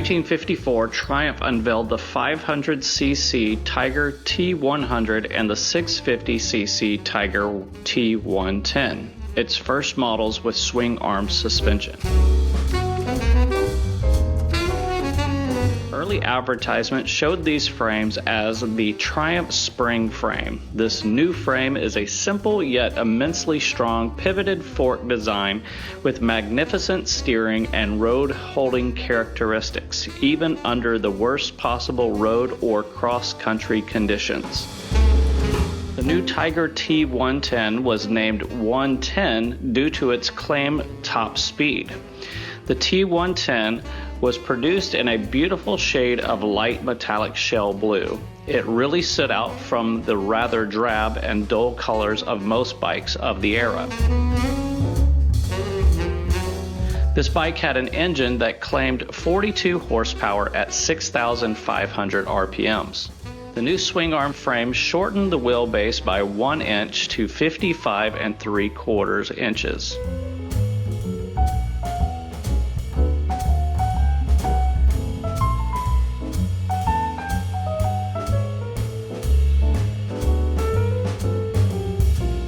1954, Triumph unveiled the 500cc Tiger T100 and the 650cc Tiger T110, its first models with swing arm suspension. Early advertisements showed these frames as the Triumph Spring Frame. This new frame is a simple yet immensely strong pivoted fork design with magnificent steering and road-holding characteristics, even under the worst possible road or cross-country conditions. The new Tiger T110 was named 110 due to its claimed top speed. The T110 was produced in a beautiful shade of light metallic shell blue. It really stood out from the rather drab and dull colors of most bikes of the era. This bike had an engine that claimed 42 horsepower at 6,500 RPMs. The new swing arm frame shortened the wheelbase by 1 inch to 55 3/4 inches.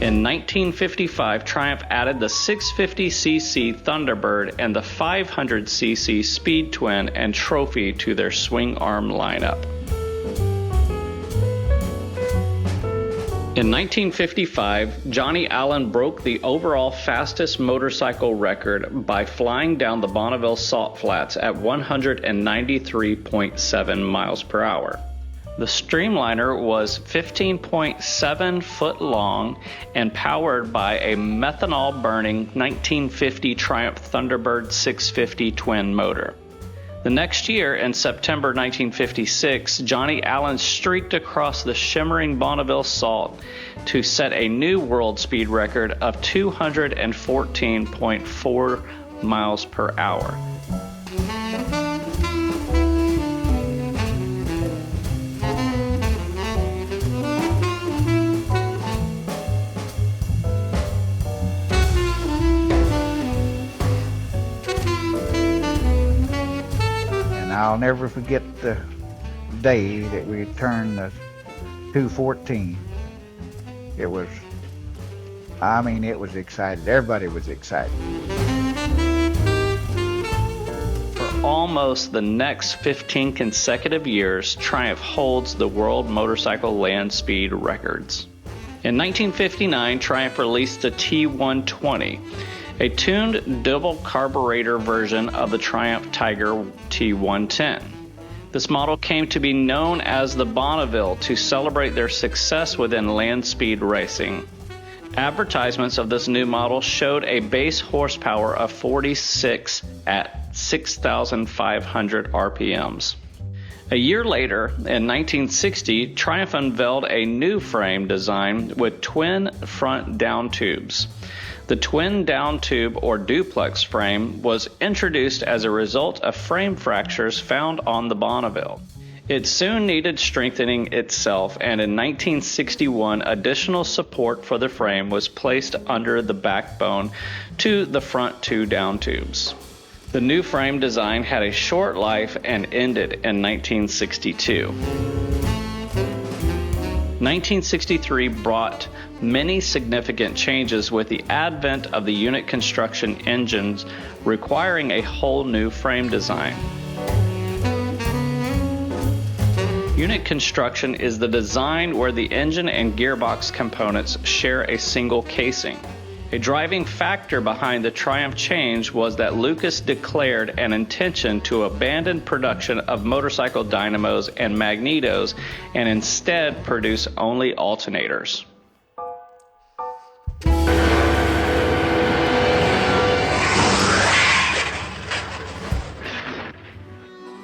In 1955, Triumph added the 650cc Thunderbird and the 500cc Speed Twin and Trophy to their swing arm lineup. In 1955, Johnny Allen broke the overall fastest motorcycle record by flying down the Bonneville salt flats at 193.7 miles per hour. The Streamliner was 15.7 foot long and powered by a methanol-burning 1950 Triumph Thunderbird 650 twin motor. The next year, in September 1956, Johnny Allen streaked across the shimmering Bonneville salt to set a new world speed record of 214.4 miles per hour. I'll never forget the day that we turned the 214. It was exciting. Everybody was excited. For almost the next 15 consecutive years, Triumph holds the world motorcycle land speed records. In 1959, Triumph released the T120, a tuned double carburetor version of the Triumph Tiger T110. This model came to be known as the Bonneville to celebrate their success within land speed racing. Advertisements of this new model showed a base horsepower of 46 at 6,500 RPMs. A year later, in 1960, Triumph unveiled a new frame design with twin front down tubes. The twin down tube or duplex frame was introduced as a result of frame fractures found on the Bonneville. It soon needed strengthening itself, and in 1961, additional support for the frame was placed under the backbone to the front two down tubes. The new frame design had a short life and ended in 1962. 1963 brought many significant changes with the advent of the unit construction engines requiring a whole new frame design. Unit construction is the design where the engine and gearbox components share a single casing. A driving factor behind the Triumph change was that Lucas declared an intention to abandon production of motorcycle dynamos and magnetos and instead produce only alternators.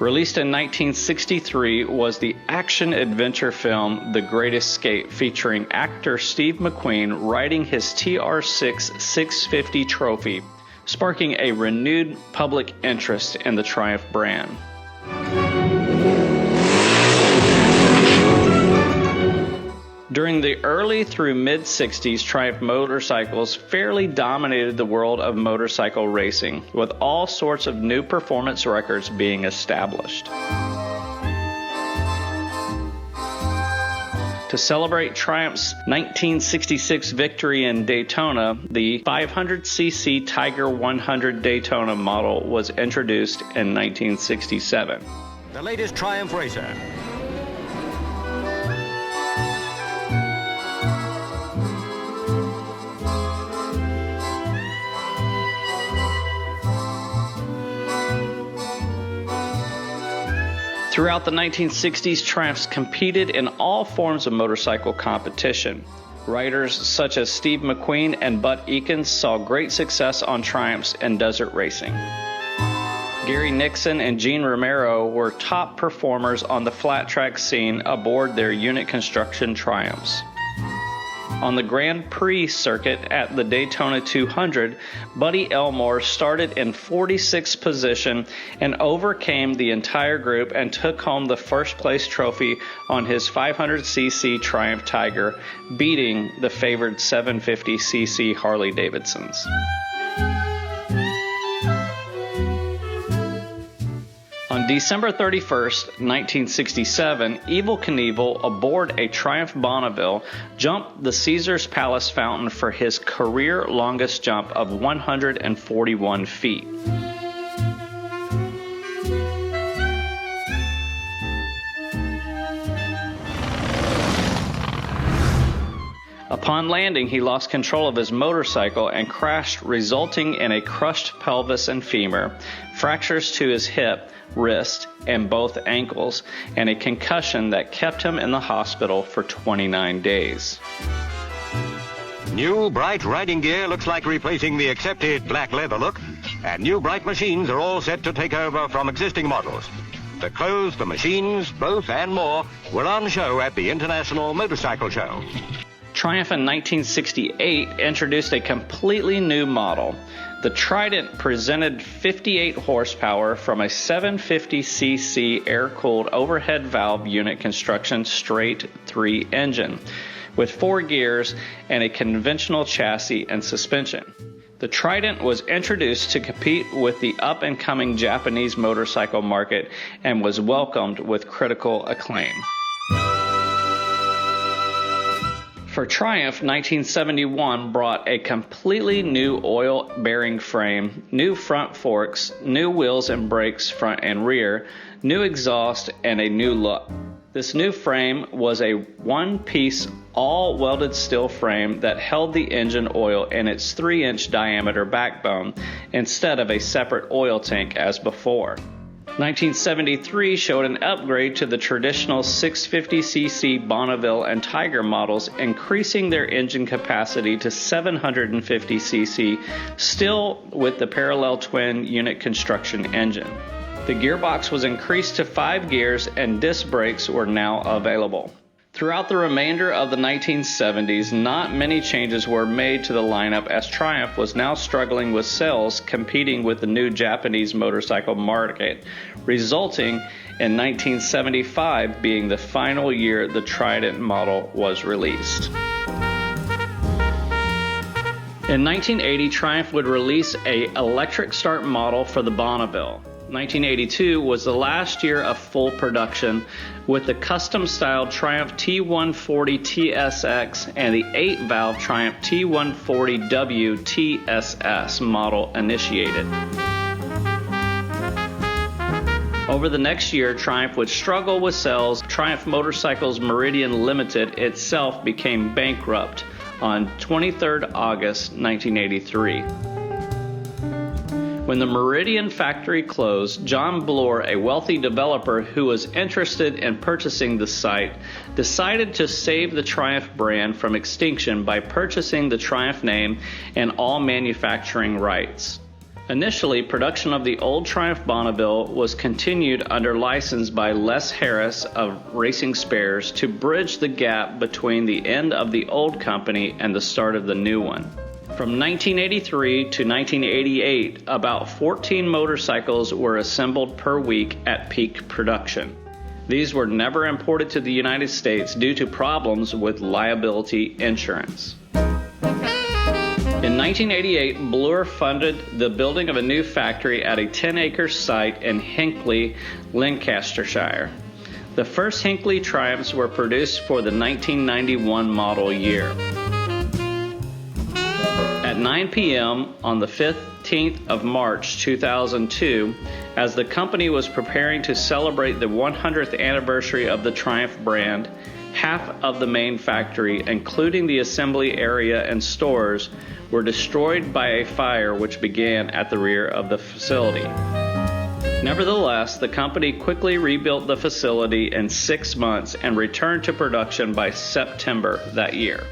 Released in 1963 was the action-adventure film The Great Escape, featuring actor Steve McQueen riding his TR6 650 Trophy, sparking a renewed public interest in the Triumph brand. During the early through mid-60s, Triumph motorcycles fairly dominated the world of motorcycle racing, with all sorts of new performance records being established. To celebrate Triumph's 1966 victory in Daytona, the 500cc Tiger 100 Daytona model was introduced in 1967. The latest Triumph racer. Throughout the 1960s, Triumphs competed in all forms of motorcycle competition. Riders such as Steve McQueen and Bud Ekins saw great success on Triumphs in desert racing. Gary Nixon and Gene Romero were top performers on the flat track scene aboard their unit construction Triumphs. On the Grand Prix circuit at the Daytona 200, Buddy Elmore started in 46th position and overcame the entire group and took home the first place trophy on his 500cc Triumph Tiger, beating the favored 750cc Harley Davidsons. On December 31st, 1967, Evel Knievel, aboard a Triumph Bonneville, jumped the Caesars Palace fountain for his career longest jump of 141 feet. Upon landing, he lost control of his motorcycle and crashed, resulting in a crushed pelvis and femur, fractures to his hip, wrist, and both ankles, and a concussion that kept him in the hospital for 29 days. New bright riding gear looks like replacing the accepted black leather look, and new bright machines are all set to take over from existing models. The clothes, the machines, both and more were on show at the International Motorcycle Show. Triumph in 1968 introduced a completely new model. The Trident presented 58 horsepower from a 750cc air-cooled overhead valve unit construction straight 3 engine, with 4 gears and a conventional chassis and suspension. The Trident was introduced to compete with the up-and-coming Japanese motorcycle market and was welcomed with critical acclaim. For Triumph, 1971 brought a completely new oil-bearing frame, new front forks, new wheels and brakes front and rear, new exhaust, and a new look. This new frame was a one-piece, all-welded steel frame that held the engine oil in its 3-inch diameter backbone instead of a separate oil tank as before. 1973 showed an upgrade to the traditional 650cc Bonneville and Tiger models, increasing their engine capacity to 750cc, still with the parallel twin unit construction engine. The gearbox was increased to 5 gears and disc brakes were now available. Throughout the remainder of the 1970s, not many changes were made to the lineup as Triumph was now struggling with sales competing with the new Japanese motorcycle market, resulting in 1975 being the final year the Trident model was released. In 1980, Triumph would release an electric start model for the Bonneville. 1982 was the last year of full production with the custom-styled Triumph T140 TSX and the 8-valve Triumph T140W TSS model initiated. Over the next year, Triumph would struggle with sales. Triumph Motorcycles Meridian Limited itself became bankrupt on 23rd August 1983. When the Meridian factory closed, John Bloor, a wealthy developer who was interested in purchasing the site, decided to save the Triumph brand from extinction by purchasing the Triumph name and all manufacturing rights. Initially, production of the old Triumph Bonneville was continued under license by Les Harris of Racing Spares to bridge the gap between the end of the old company and the start of the new one. From 1983 to 1988, about 14 motorcycles were assembled per week at peak production. These were never imported to the United States due to problems with liability insurance. In 1988, Bloor funded the building of a new factory at a 10-acre site in Hinkley, Lancashire. The first Hinkley Triumphs were produced for the 1991 model year. At 9 p.m. on the 15th of March 2002, as the company was preparing to celebrate the 100th anniversary of the Triumph brand, half of the main factory, including the assembly area and stores, were destroyed by a fire which began at the rear of the facility. Nevertheless, the company quickly rebuilt the facility in 6 months and returned to production by September that year.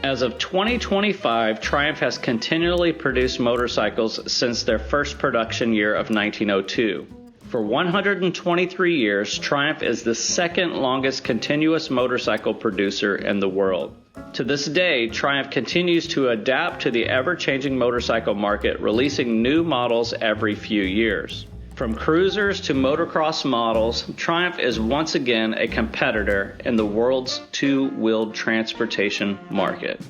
As of 2025, Triumph has continually produced motorcycles since their first production year of 1902. For 123 years, Triumph is the second longest continuous motorcycle producer in the world. To this day, Triumph continues to adapt to the ever-changing motorcycle market, releasing new models every few years. From cruisers to motocross models, Triumph is once again a competitor in the world's two-wheeled transportation market.